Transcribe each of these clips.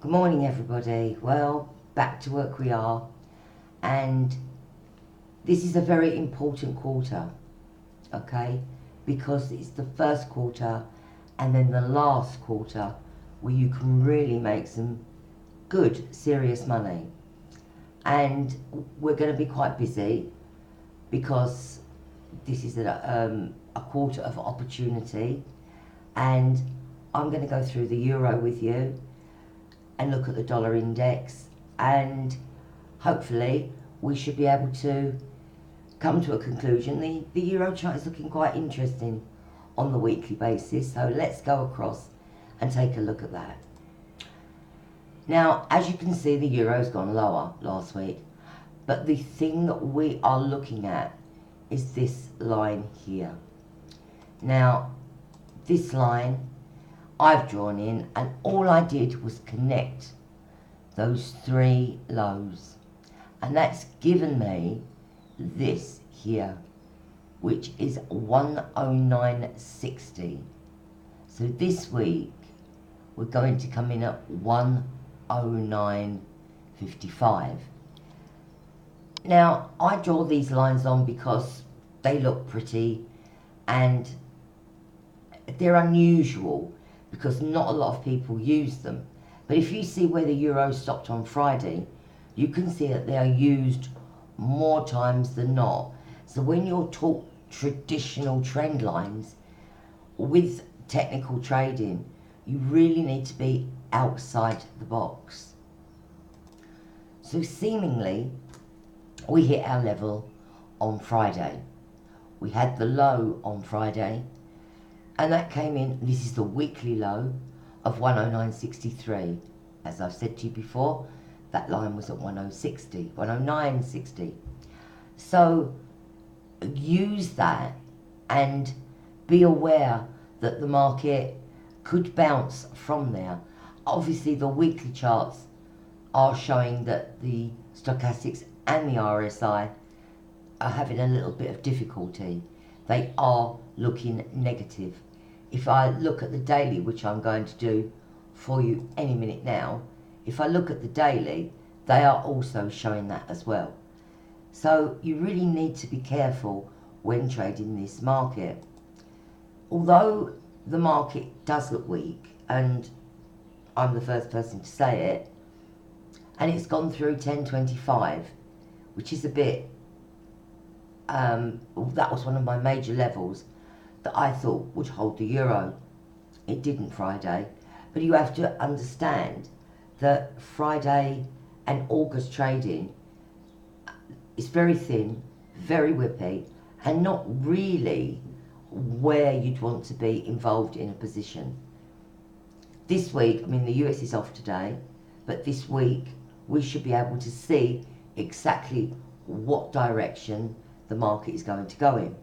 Good morning, everybody. Well, back to work we are, and this is a very important quarter, okay? Because it's the first quarter and then the last quarter where you can really make some good, serious money. And we're going to be quite busy because this is a quarter of opportunity, and I'm going to go through the euro with you and look at the dollar index, and hopefully we should be able to come to a conclusion. The euro chart is looking quite interesting on the weekly basis, so let's go across and take a look at that. Now, as you can see, the euro's gone lower last week, but the thing we are looking at is this line here. Now, this line I've drawn in, and all I did was connect those three lows, and that's given me this here, which is 109.60. So this week we're going to come in at 109.55. Now, I draw these lines on because they look pretty and they're unusual because not a lot of people use them. But if you see where the euro stopped on Friday, you can see that they are used more times than not. So when you're taught traditional trend lines with technical trading, you really need to be outside the box. So seemingly, we hit our level on Friday. We had the low on Friday, and that came in, this is the weekly low of 109.63. As I've said to you before, that line was at 109.60. So use that and be aware that the market could bounce from there. Obviously the weekly charts are showing that the stochastics and the RSI are having a little bit of difficulty. They are looking negative. If I look at the daily, which I'm going to do for you any minute now, if I look at the daily, they are also showing that as well. So you really need to be careful when trading this market. Although the market does look weak, and I'm the first person to say it, and it's gone through 1025, which is a bit, that was one of my major levels that I thought would hold the euro. It didn't Friday, but you have to understand that Friday and August trading is very thin, very whippy, and not really where you'd want to be involved in a position. This week, I mean the US is off today, but this week we should be able to see exactly what direction the market is going to go in.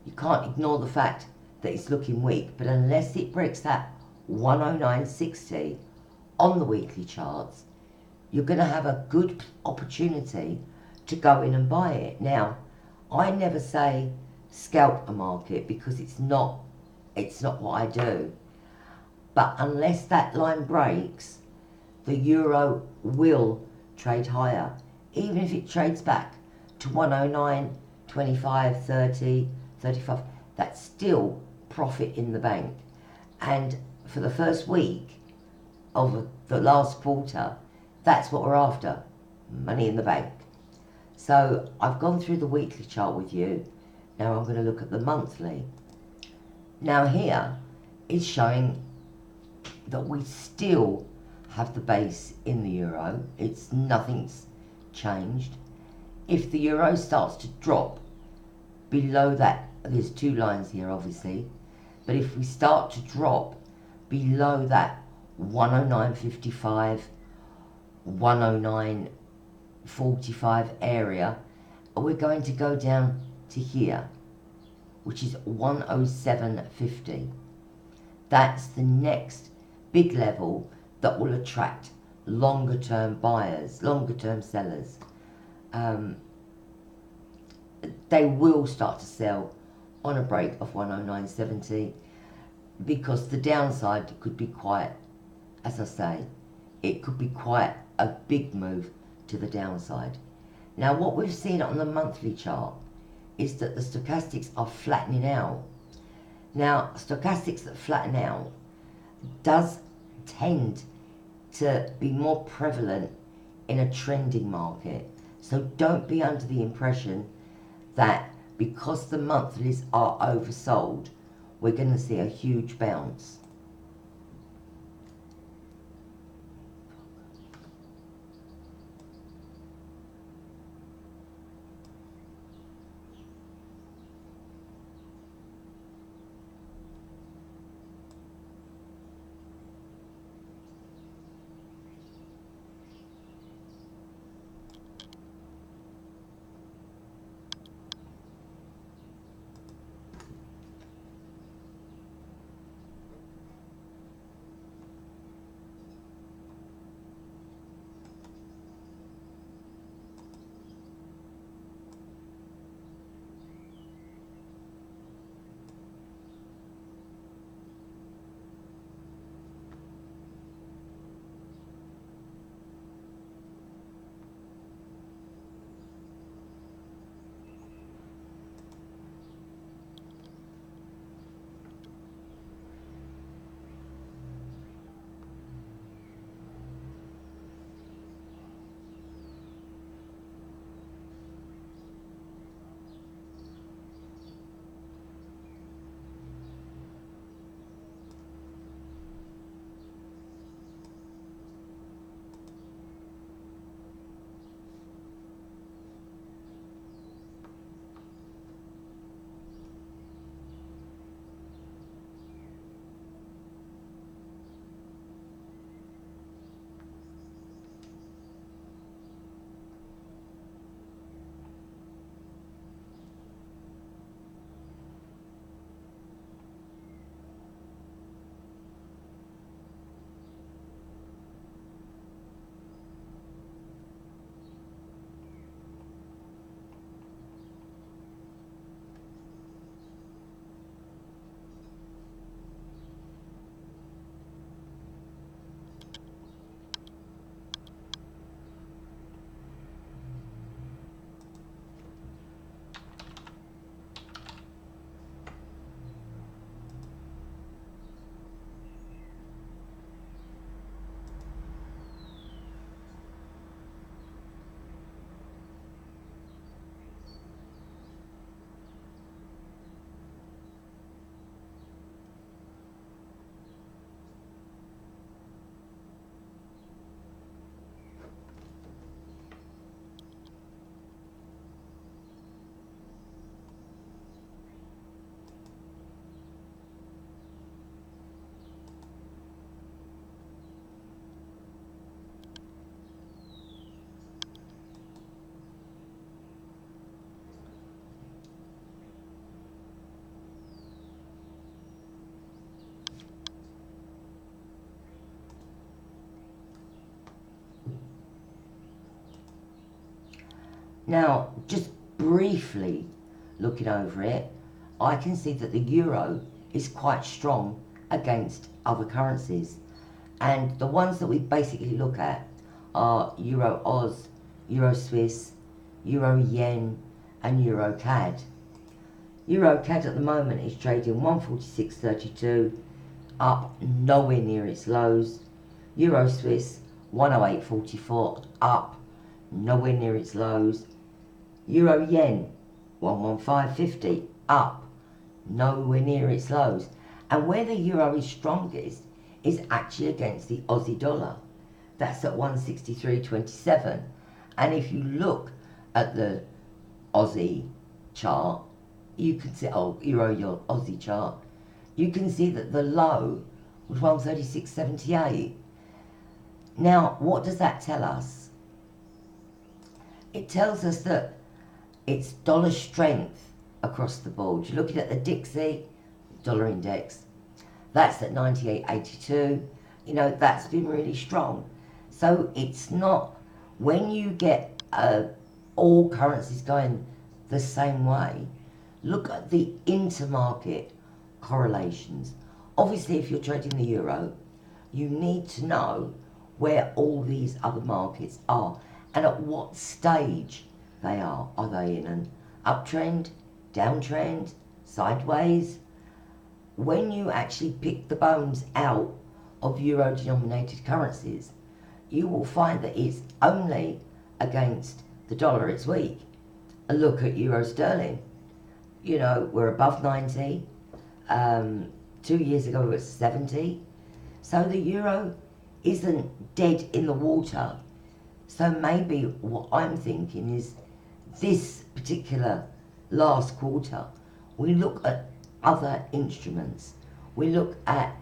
You can't ignore the fact that it's looking weak, but unless it breaks that 109.60 on the weekly charts, you're going to have a good opportunity to go in and buy it. Now, I never say scalp a market because it's not what I do. But unless that line breaks, the euro will trade higher, even if it trades back to 109, 25, 30, 35, that's still profit in the bank. And for the first week of the last quarter, that's what we're after, money in the bank. So I've gone through the weekly chart with you. Now I'm going to look at the monthly. Now here it's showing that we still have the base in the euro. Nothing's changed. If the euro starts to drop below that, there's two lines here obviously, but if we start to drop below that 109.55, 109.45 area, we're going to go down to here, which is 107.50. That's the next big level that will attract longer term buyers, longer term sellers. They will start to sell on a break of 109.70 because the downside could be quite, as I say, it could be quite a big move to the downside. Now what we've seen on the monthly chart is that the stochastics are flattening out. Now stochastics that flatten out does tend to be more prevalent in a trending market. So don't be under the impression that because the monthlies are oversold, we're going to see a huge bounce. Now, just briefly looking over it, I can see that the euro is quite strong against other currencies. And the ones that we basically look at are Euro Oz, Euro Swiss, Euro Yen, and Euro CAD. Euro CAD at the moment is trading 146.32, up nowhere near its lows. Euro Swiss 108.44, up nowhere near its lows. Euro Yen 115.50, up nowhere near its lows. And where the euro is strongest is actually against the Aussie dollar. That's at 163.27. And if you look at the Aussie chart, you can see, your Aussie chart, you can see that the low was 136.78. Now, what does that tell us? It tells us that it's dollar strength across the board. You're looking at the Dixie dollar index. That's at 98.82. You know, that's been really strong. So it's not, when you get all currencies going the same way, look at the intermarket correlations. Obviously, if you're trading the euro, you need to know where all these other markets are and at what stage they are. Are they in an uptrend, downtrend, sideways? When you actually pick the bones out of euro denominated currencies, you will find that it's only against the dollar it's weak. A look at euro sterling. You know, we're above 90. 2 years ago it was 70. So the euro isn't dead in the water. So maybe what I'm thinking is this particular last quarter, we look at other instruments. We look at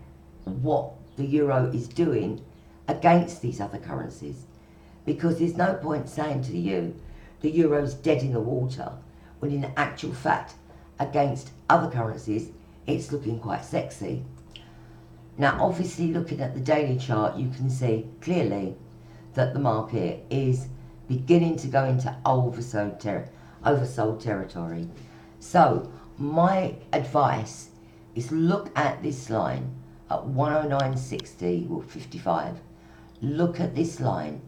what the euro is doing against these other currencies. Because there's no point saying to you the euro's dead in the water when in actual fact against other currencies it's looking quite sexy. Now obviously looking at the daily chart you can see clearly that the market is beginning to go into oversold territory. So my advice is look at this line at 109.60 or 55. Look at this line.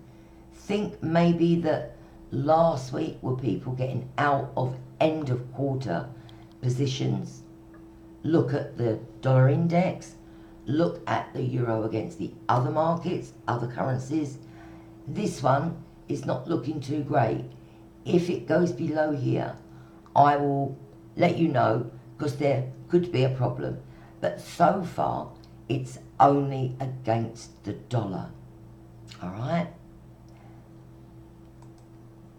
Think maybe that last week were people getting out of end of quarter positions. Look at the dollar index. Look at the euro against the other markets, other currencies. This one is not looking too great. If it goes below here, I will let you know because there could be a problem. But so far, it's only against the dollar. All right?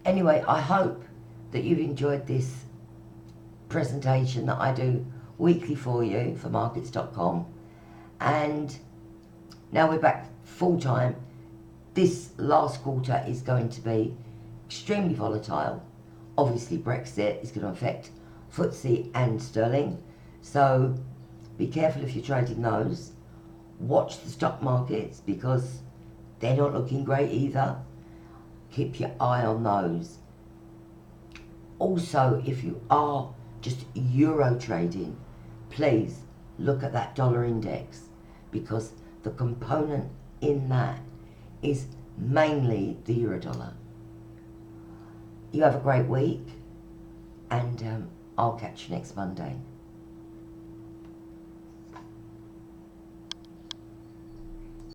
Anyway, I hope that you've enjoyed this presentation that I do weekly for you for markets.com. And now we're back full time. This last quarter is going to be extremely volatile. Obviously Brexit is going to affect FTSE and sterling. So be careful if you're trading those. Watch the stock markets because they're not looking great either. Keep your eye on those. Also, if you are just euro trading, please look at that dollar index because the component in that is mainly the euro dollar. You have a great week and I'll catch you next Monday.